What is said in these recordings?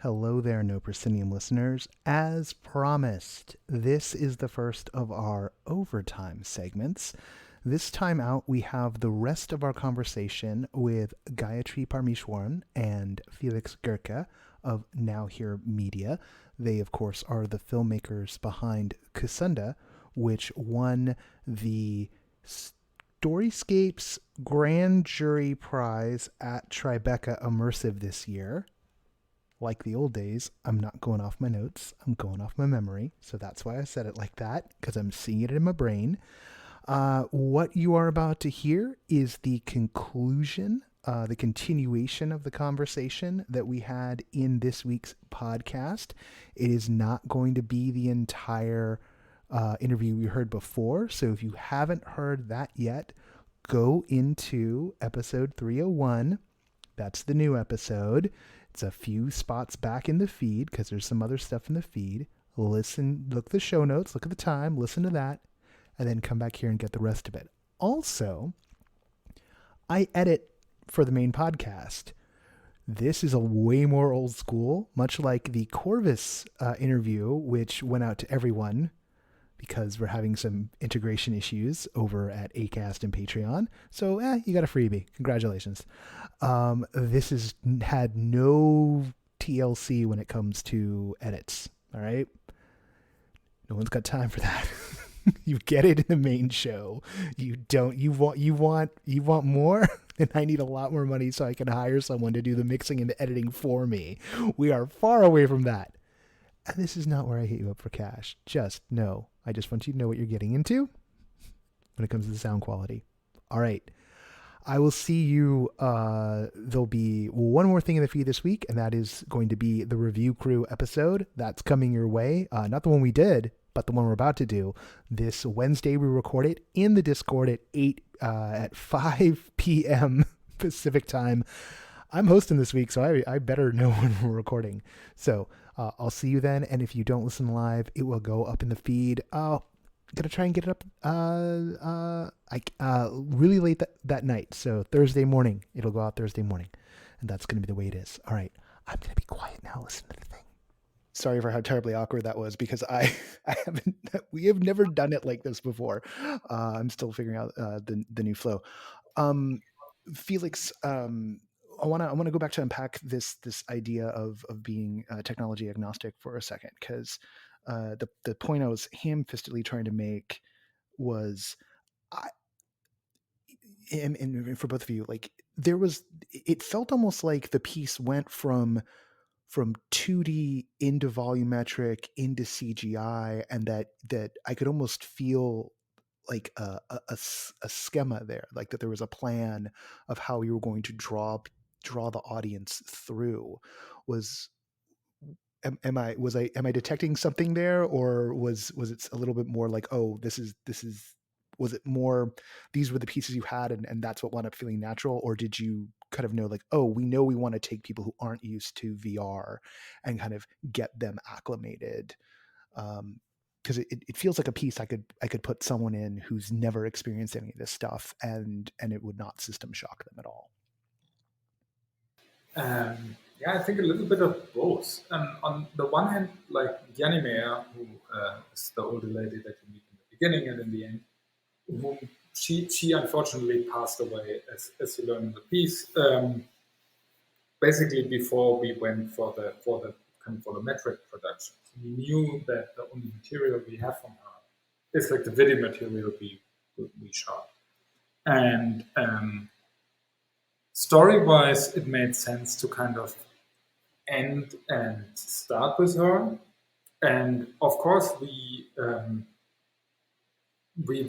Hello there, No Proscenium listeners. As promised, this is the first of our overtime segments. This time out, we have the rest of our conversation with Gayatri Parameswaran and Felix Gaedtke of Now Here Media. They, of course, are the filmmakers behind Kusunda, which won the Storyscapes Grand Jury Prize at Tribeca Immersive this year. Like the old days, I'm not going off my notes. I'm going off my memory. So that's why I said it like that, because I'm seeing it in my brain. What you are about to hear is the conclusion, the continuation of the conversation that we had in this week's podcast. It is not going to be the entire interview we heard before. So if you haven't heard that yet, go into episode 301. That's the new episode. It's a few spots back in the feed because there's some other stuff in the feed. Listen, look at the show notes, look at the time, listen to that, and then come back here and get the rest of it. Also, I edit for the main podcast. This is a way more old school, much like the Corvus interview, which went out to everyone because we're having some integration issues over at Acast and Patreon. So, you got a freebie. Congratulations. This has had no TLC when it comes to edits. All right. No one's got time for that. You get it in the main show. You don't. You want more. And I need a lot more money so I can hire someone to do the mixing and the editing for me. We are far away from that. And this is not where I hit you up for cash. Just know. I just want you to know what you're getting into when it comes to the sound quality. All right. I will see you. There'll be one more thing in the feed this week, and that is going to be the Review Crew episode. That's coming your way. Not the one we did, but the one we're about to do. This Wednesday, we record it in the Discord at 5 p.m. Pacific time. I'm hosting this week, so I better know when we're recording. So I'll see you then. And if you don't listen live, it will go up in the feed. Gonna try and get it up really late that night. So Thursday morning, it'll go out Thursday morning. And that's gonna be the way it is. All right. I'm gonna be quiet now. Listen to the thing. Sorry for how terribly awkward that was because we have never done it like this before. I'm still figuring out the new flow. Felix, I want to go back to unpack this idea of being technology agnostic for a second, because the point I was ham-fistedly trying to make was, and for both of you, like it felt almost like the piece went from 2D into volumetric into CGI, and that I could almost feel like a schema there, like that there was a plan of how you were going to draw the audience through. Was am I detecting something there, or was it a little bit more like, oh, this is was it more these were the pieces you had, and that's what wound up feeling natural? Or did you kind of know, like, oh, we know we want to take people who aren't used to VR and kind of get them acclimated? Because it feels like a piece I could put someone in who's never experienced any of this stuff, and it would not system shock them at all. Yeah, I think a little bit of both. On the one hand, like Janimea, who is the older lady that you meet in the beginning and in the end, whom she unfortunately passed away, as you learn in the piece. Basically, before we went for the metric production, we knew that the only material we have from her is like the video material we shot, and story-wise, it made sense to kind of end and start with her. And of course, we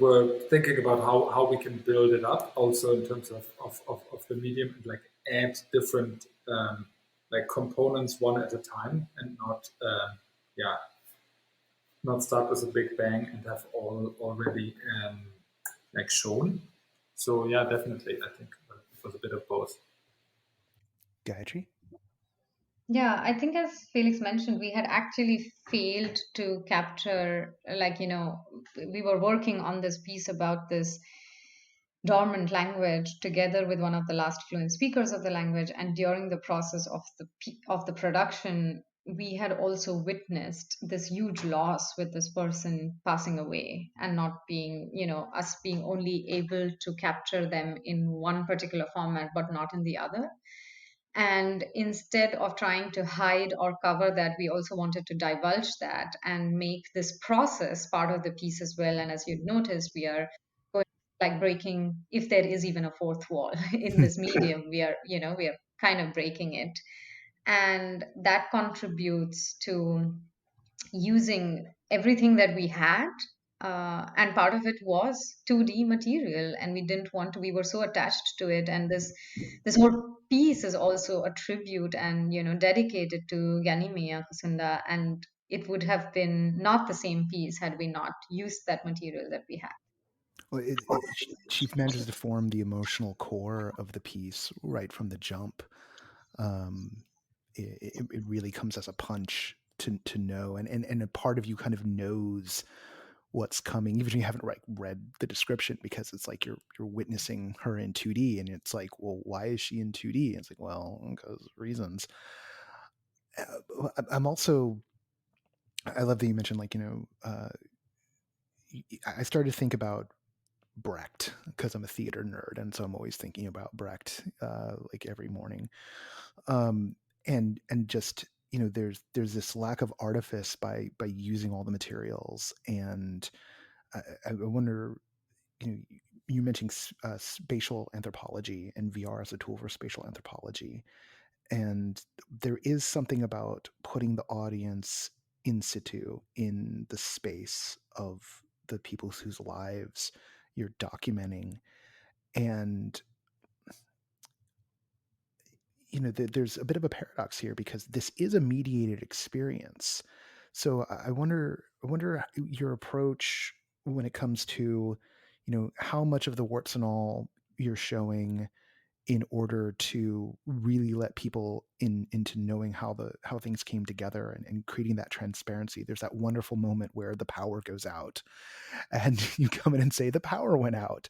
were thinking about how we can build it up, also in terms of the medium, and like add different like components one at a time, and not start with a big bang and have all already like shown. So yeah, definitely, I think it was a bit of both. Gayatri? Yeah, I think as Felix mentioned, we had actually failed to capture, we were working on this piece about this dormant language together with one of the last fluent speakers of the language, and during the process of the production we had also witnessed this huge loss with this person passing away and not being, us being only able to capture them in one particular format but not in the other. And instead of trying to hide or cover that, we also wanted to divulge that and make this process part of the piece as well. And as you'd noticed, we are going, like, breaking, if there is even a fourth wall in this medium, we are kind of breaking it. And that contributes to using everything that we had. And part of it was 2D material, and we didn't want to. We were so attached to it, and this whole piece is also a tribute and dedicated to Ganymede Kusunda, and it would have been not the same piece had we not used that material that we had. Well, she manages to form the emotional core of the piece right from the jump. Um, it really comes as a punch to know, and a part of you kind of knows what's coming, even if you haven't read the description, because it's like you're witnessing her in 2D, and it's like, well, why is she in 2D? And it's like, well, because reasons. I'm also, I love that you mentioned, like, I started to think about Brecht because I'm a theater nerd, and so I'm always thinking about Brecht like every morning. Um, and just, there's this lack of artifice by using all the materials, and I wonder, you mentioned spatial anthropology and VR as a tool for spatial anthropology, and there is something about putting the audience in situ in the space of the people whose lives you're documenting. And there's a bit of a paradox here because this is a mediated experience. So I wonder your approach when it comes to, how much of the warts and all you're showing in order to really let people into knowing how things came together, and creating that transparency. There's that wonderful moment where the power goes out and you come in and say the power went out.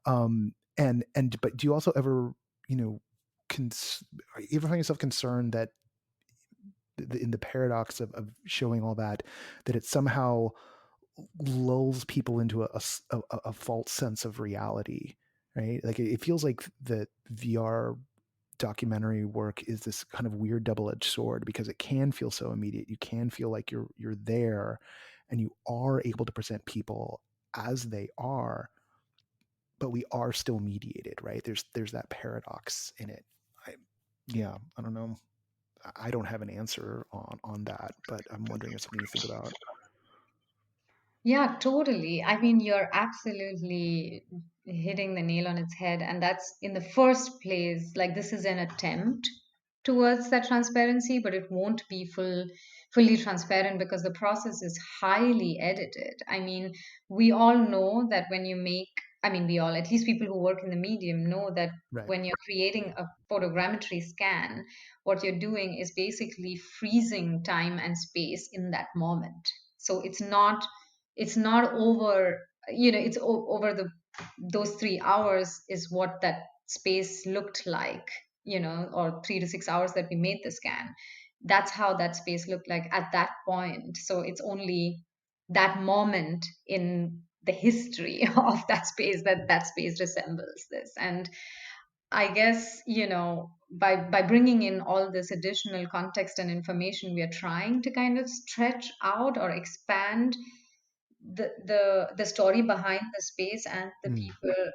And but do you also ever, you know you ever find yourself concerned that in the paradox of showing all that it somehow lulls people into a false sense of reality, right? Like it feels like the VR documentary work is this kind of weird double-edged sword because it can feel so immediate. You can feel like you're there, and you are able to present people as they are, but we are still mediated, right? There's that paradox in it. I, yeah, I don't know. I don't have an answer on that, but I'm wondering if something you think about. Yeah, totally. I mean, you're absolutely hitting the nail on its head. And that's in the first place, like this is an attempt towards that transparency, but it won't be fully transparent because the process is highly edited. I mean, we all know that when you make, I mean, we all, at least people who work in the medium, know that Right. when you're creating a photogrammetry scan, what you're doing is basically freezing time and space in that moment. So it's not over, it's over those 3 hours is what that space looked like, or 3 to 6 hours that we made the scan. That's how that space looked like at that point. So it's only that moment in the history of that space that space resembles this. And I guess, by bringing in all this additional context and information, we are trying to kind of stretch out or expand the story behind the space and the Mm. people,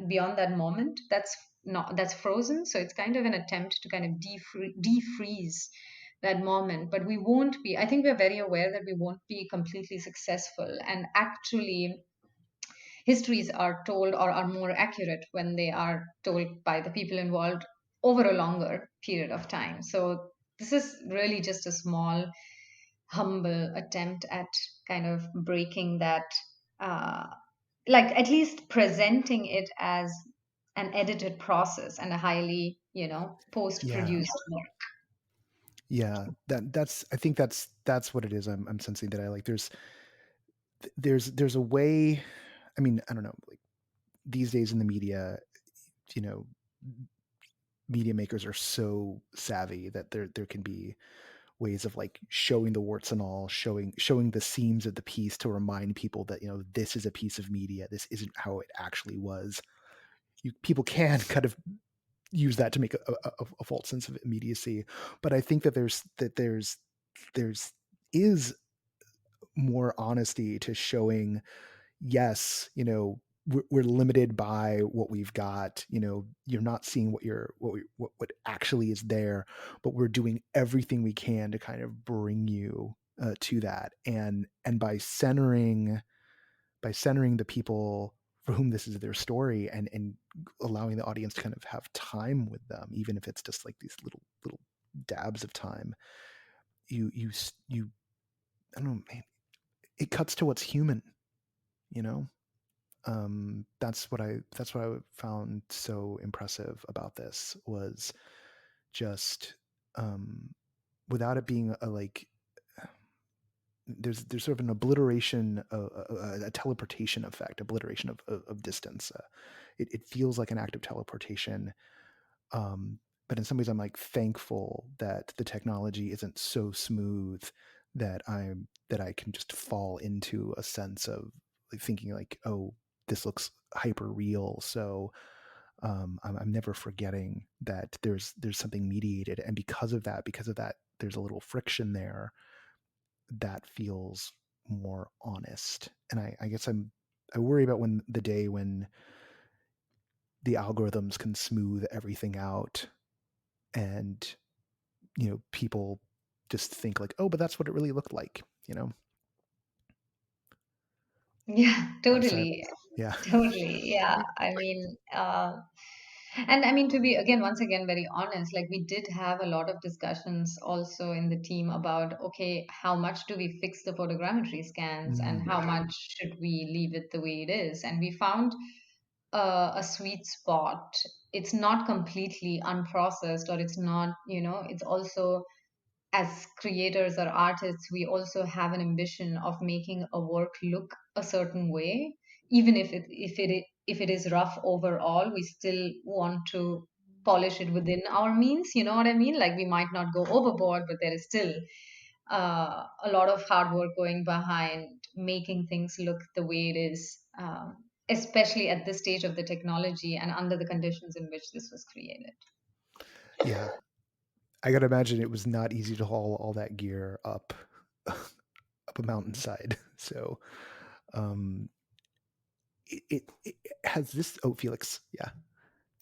beyond that moment that's frozen. So it's kind of an attempt to kind of defreeze that moment, but we won't be, I think we're very aware that we won't be completely successful. And actually, histories are told or are more accurate when they are told by the people involved over a longer period of time. So this is really just a small, humble attempt at kind of breaking that, uh, like at least presenting it as an edited process and a highly, post Yeah. produced work. Yeah. That's I think that's what it is. I'm sensing that I like there's a way. I mean, I don't know. Like these days in the media, you know, media makers are so savvy that there can be ways of like showing the warts and all, showing the seams of the piece to remind people that, you know, this is a piece of media. This isn't how it actually was. People can kind of use that to make a false sense of immediacy. But I think that there's is more honesty to showing, yes, you know, we're limited by what we've got. You know, you're not seeing what actually is there, but we're doing everything we can to kind of bring you to that. And by centering the people for whom this is their story, and allowing the audience to kind of have time with them, even if it's just like these little dabs of time, you I don't know, man, it cuts to what's human, you know. That's what I found so impressive about this, was just without it being a like, there's sort of an obliteration, a teleportation effect, obliteration of distance. It feels like an act of teleportation. But in some ways, I'm like thankful that the technology isn't so smooth that I can just fall into a sense of like thinking like, oh, this looks hyper real. So I'm never forgetting that there's something mediated, and because of that, there's a little friction there that feels more honest. And I guess I worry about when the day when the algorithms can smooth everything out, and you know, people just think like, oh, but that's what it really looked like, you know. Yeah, So totally. yeah. Totally. Yeah. I mean, and I mean, to be again, once again, very honest, like we did have a lot of discussions also in the team about, okay, how much do we fix the photogrammetry scans and Mm. how much should we leave it the way it is? And we found a sweet spot. It's not completely unprocessed, or it's not, you know, it's also, as creators or artists, we also have an ambition of making a work look a certain way, even if it is rough overall. We still want to polish it within our means. You know what I mean? Like we might not go overboard, but there is still a lot of hard work going behind making things look the way it is, especially at this stage of the technology and under the conditions in which this was created. Yeah, I gotta imagine it was not easy to haul all that gear up a mountainside. So um it has this. Oh, Felix, yeah.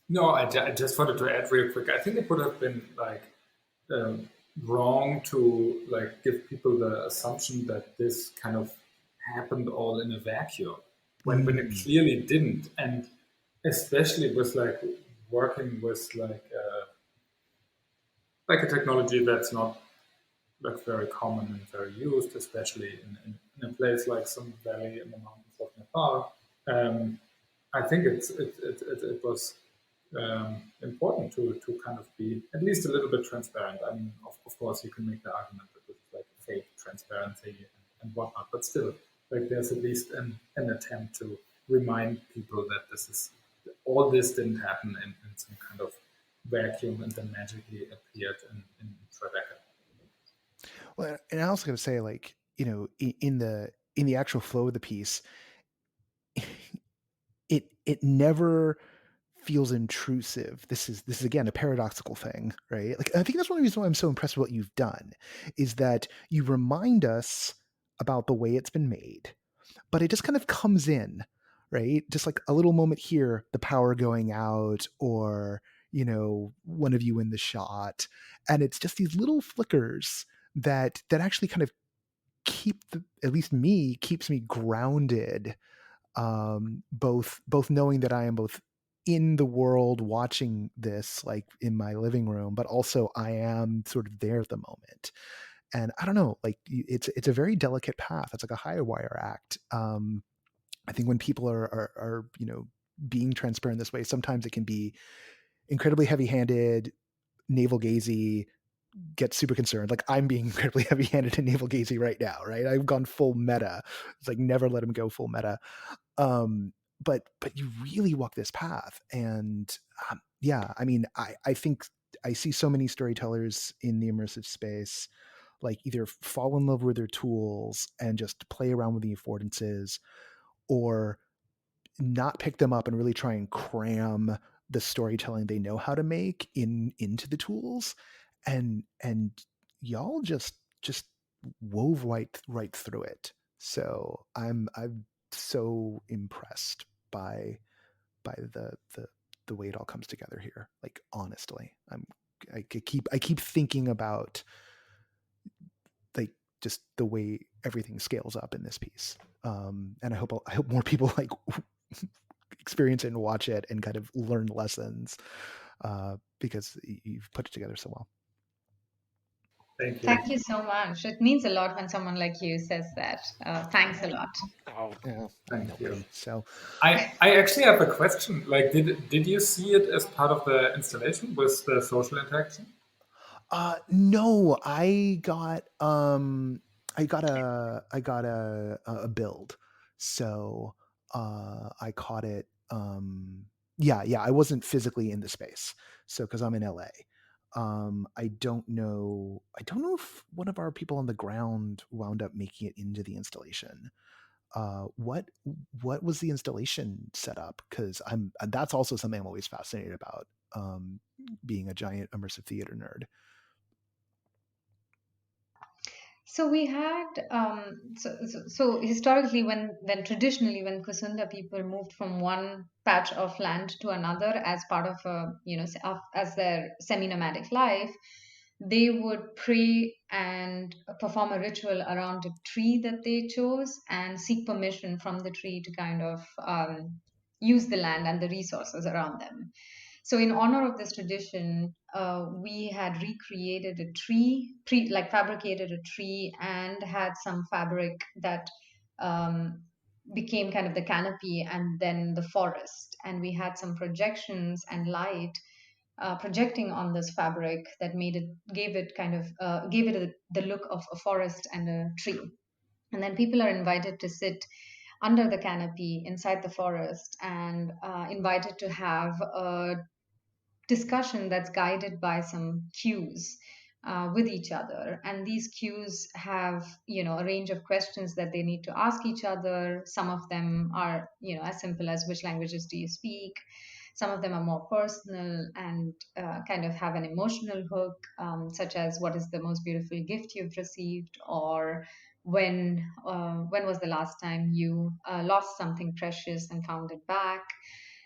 No, I just wanted to add real quick. I think it would have been like um, wrong to like give people the assumption that this kind of happened all in a vacuum when it Mm. clearly didn't, and especially with like working with like a technology that's not like very common and very used, especially in a place like some valley in the mountains of Nepal. Um, I think it was important to kind of be at least a little bit transparent. I mean, of course, you can make the argument that this is like fake transparency and whatnot, but still, like there's at least an attempt to remind people that this is all this didn't happen in some kind of vacuum and then magically appeared in Tribeca. Well, and I also gotta say, like, you know, in the actual flow of the piece, it never feels intrusive. This is again a paradoxical thing, right? Like I think that's one of the reasons why I'm so impressed with what you've done, is that you remind us about the way it's been made, but it just kind of comes in, right? Just like a little moment here, the power going out, or you know, one of you in the shot, and it's just these little flickers that actually kind of at least me, keeps me grounded, both knowing that I am both in the world watching this like in my living room, but also I am sort of there at the moment. And I don't know, like it's a very delicate path. It's like a high wire act. I think when people are you know, being transparent this way, sometimes it can be incredibly heavy handed, navel gazy, get super concerned. Like I'm being incredibly heavy handed and navel gazy right now, right? I've gone full meta. It's like never let him go full meta. but you really walk this path. And yeah, I mean, I think I see so many storytellers in the immersive space like either fall in love with their tools and just play around with the affordances, or not pick them up and really try and cram the storytelling they know how to make into the tools. And y'all just wove right through it. So I'm so impressed by the way it all comes together here. Like, honestly, I keep thinking about like just the way everything scales up in this piece. And I hope more people like experience it and watch it and kind of learn lessons, because you've put it together so well. Thank you. Thank you so much. It means a lot when someone like you says that. Thanks a lot. Oh, yeah, Thank nobody. you. So I actually have a question. Like, did you see it as part of the installation with the social interaction? no, I got a build. So I caught it. Yeah, I wasn't physically in the space. So because I'm in LA. I don't know if one of our people on the ground wound up making it into the installation. What was the installation setup? Because that's also something I'm always fascinated about, being a giant immersive theater nerd. So we had so historically, when traditionally, when Kusunda people moved from one patch of land to another as part of a, as their semi-nomadic life, they would pray and perform a ritual around a tree that they chose and seek permission from the tree to kind of use the land and the resources around them. So, in honor of this tradition, we had recreated a tree, like fabricated a tree, and had some fabric that um, became kind of the canopy, and then the forest. And we had some projections and light projecting on this fabric that gave it kind of gave it the look of a forest and a tree. And then people are invited to sit under the canopy inside the forest, and invited to have a discussion that's guided by some cues with each other. And these cues have, a range of questions that they need to ask each other. Some of them are, as simple as which languages do you speak. Some of them are more personal and kind of have an emotional hook, such as what is the most beautiful gift you've received, or when was the last time you lost something precious and found it back.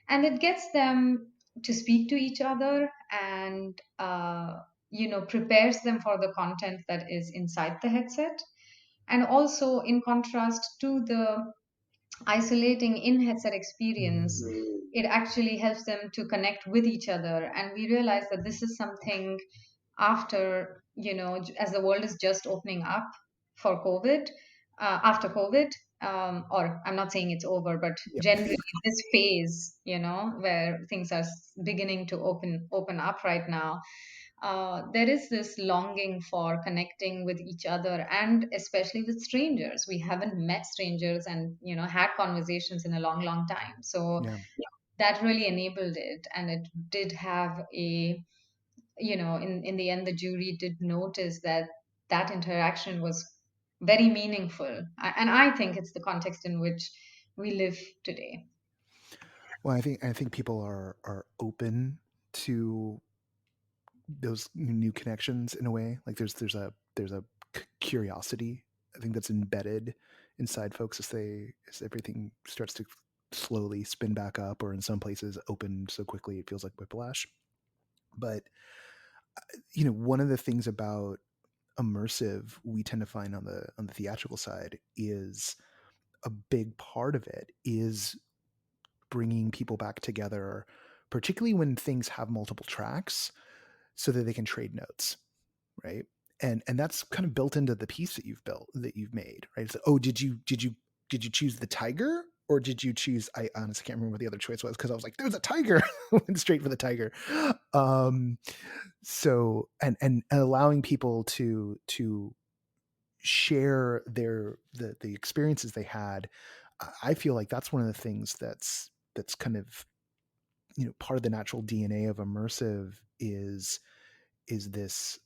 And it gets them to speak to each other, and prepares them for the content that is inside the headset. And also, in contrast to the isolating in headset experience, it actually helps them to connect with each other. And we realize that this is something after, as the world is just opening up for COVID, after COVID, or I'm not saying it's over, but Yep. generally this phase, where things are beginning to open up right now, there is this longing for connecting with each other, and especially with strangers. We haven't met strangers and, had conversations in a long, long time. So Yeah. that really enabled it. And it did have a, in the end, the jury did notice that that interaction was very meaningful. And I think it's the context in which we live today. Well, I think people are open to those new connections in a way. Like there's a curiosity, I think, that's embedded inside folks as everything starts to slowly spin back up, or in some places open so quickly it feels like whiplash. But one of the things about immersive we tend to find on the theatrical side is a big part of it is bringing people back together, particularly when things have multiple tracks, so that they can trade notes, right? And that's kind of built into the piece that you've made, right? It's like, oh, did you choose the tiger, or did you choose? I honestly can't remember what the other choice was, because I was like, there's a tiger. Went straight for the tiger. So and allowing people to share the experiences they had, I feel like that's one of the things that's kind of, part of the natural DNA of immersive is this,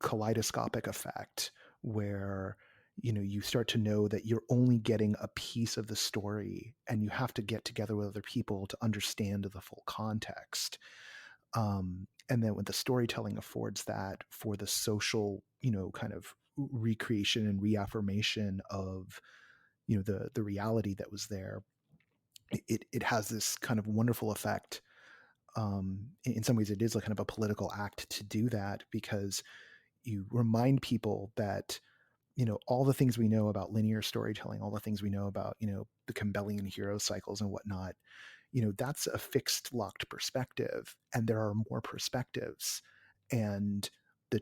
kaleidoscopic effect where, you start to know that you're only getting a piece of the story and you have to get together with other people to understand the full context. And then when the storytelling affords that for the social, kind of recreation and reaffirmation of, the reality that was there, it has this kind of wonderful effect. In some ways, it is like kind of a political act to do that, because you remind people that, all the things we know about linear storytelling, all the things we know about, the Campbellian hero cycles and whatnot, that's a fixed, locked perspective, and there are more perspectives, and the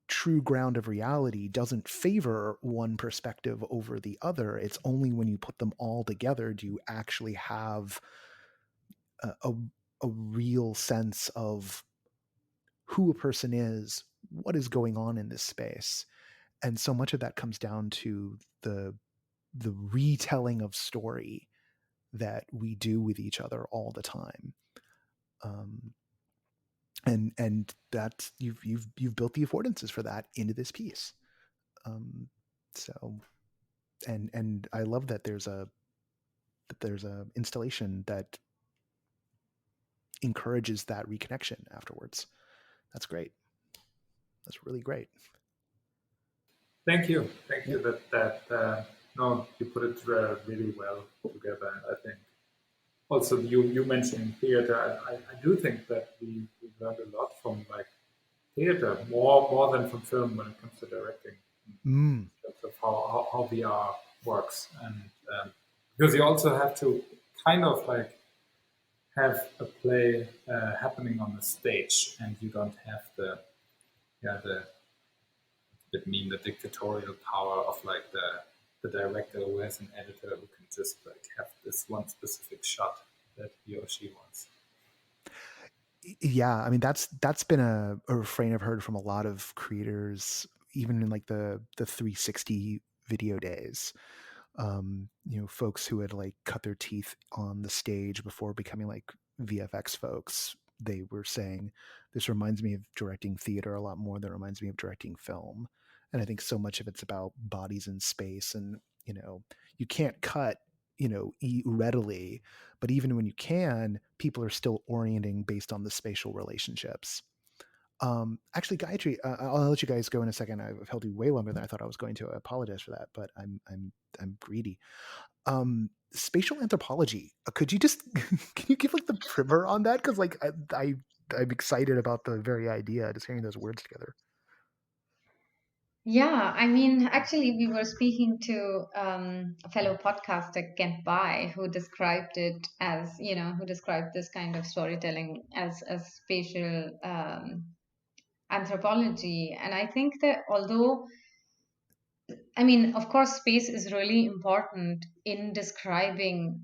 true ground of reality doesn't favor one perspective over the other. It's only when you put them all together do you actually have a real sense of who a person is, what is going on in this space. And so much of that comes down to the retelling of story that we do with each other all the time. And that you've built the affordances for that into this piece. So and I love that there's a installation that encourages that reconnection afterwards. That's great. That's really great. Thank you. Thank you. No, you put it really well together. And I think also you mentioned theater. I do think that we learned a lot from like theater, more than from film when it comes to directing, in terms of how VR works. And because you also have to kind of like have a play happening on the stage, and you don't have the dictatorial power of like the director who has an editor who can just like have this one specific shot that he or she wants. Yeah, I mean that's been a refrain I've heard from a lot of creators, even in like the 360 video days. Folks who had like cut their teeth on the stage before becoming like VFX folks, they were saying, this reminds me of directing theater a lot more than it reminds me of directing film. And I think so much of it's about bodies in space, and you can't cut readily, but even when you can, people are still orienting based on the spatial relationships. Actually, Gayatri, I'll let you guys go in a second. I've held you way longer than I thought I was going to. I apologize for that, but I'm greedy. Spatial anthropology. Could you just can you give like the primer on that? Because like I'm excited about the very idea, just hearing those words together. Yeah, I mean, actually, we were speaking to a fellow podcaster, Gaedtke, who described it as, who described this kind of storytelling as spatial anthropology. And I think that although, I mean, of course, space is really important in describing,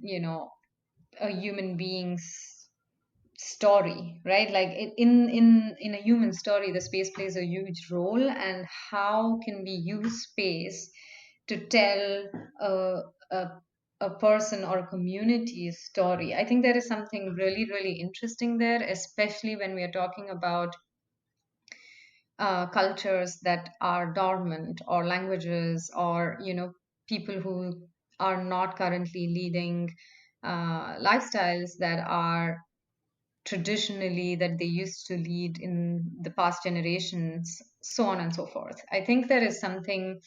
a human being's story, right? Like in a human story, the space plays a huge role. And how can we use space to tell a, a, a person or a community's story? I think there is something really, really interesting there, especially when we are talking about cultures that are dormant, or languages, or people who are not currently leading lifestyles that are traditionally that they used to lead in the past generations, so on and so forth. I think there is something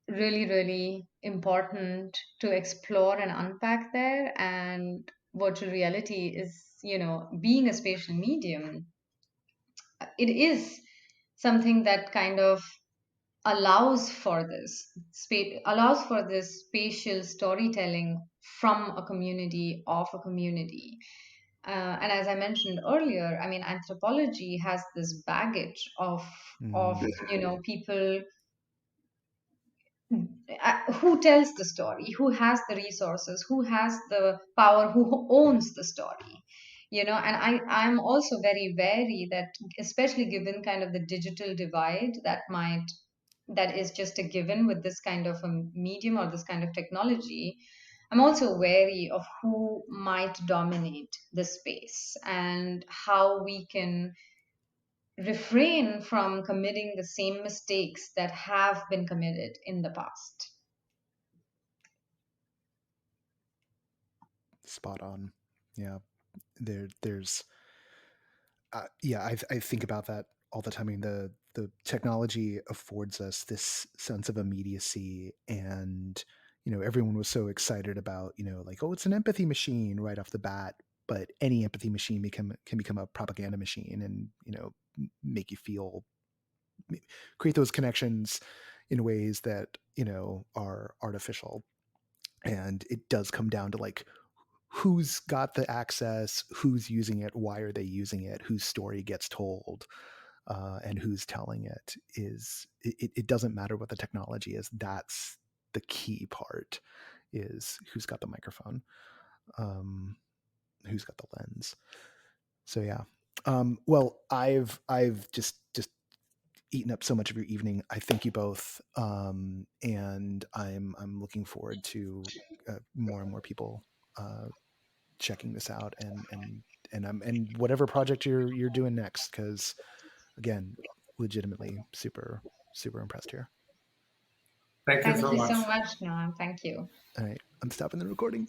really, really important to explore and unpack there. And virtual reality is, being a spatial medium, it is something that kind of allows for this spatial storytelling from a community, of a community. And as I mentioned earlier, I mean, anthropology has this baggage of people who tells the story, who has the resources, who has the power, who owns the story. And I'm also very wary that, especially given kind of the digital divide that might that is just a given with this kind of a medium or this kind of technology, I'm also wary of who might dominate the space and how we can refrain from committing the same mistakes that have been committed in the past. Spot on. Yeah. There's yeah, I think about that all the time. I mean, the technology affords us this sense of immediacy, and everyone was so excited about like, oh, it's an empathy machine right off the bat. But any empathy machine can become a propaganda machine, and make you feel, create those connections in ways that are artificial. And it does come down to like, who's got the access, who's using it, why are they using it, whose story gets told, and who's telling it. It doesn't matter what the technology is. That's the key part, is who's got the microphone, who's got the lens. So yeah. Well, I've just eaten up so much of your evening. I thank you both, and I'm looking forward to more and more people checking this out, and whatever project you're doing next, because again, legitimately super impressed here. Thank you Thank so you much. so much, Noam. Thank you. All right, I'm stopping the recording.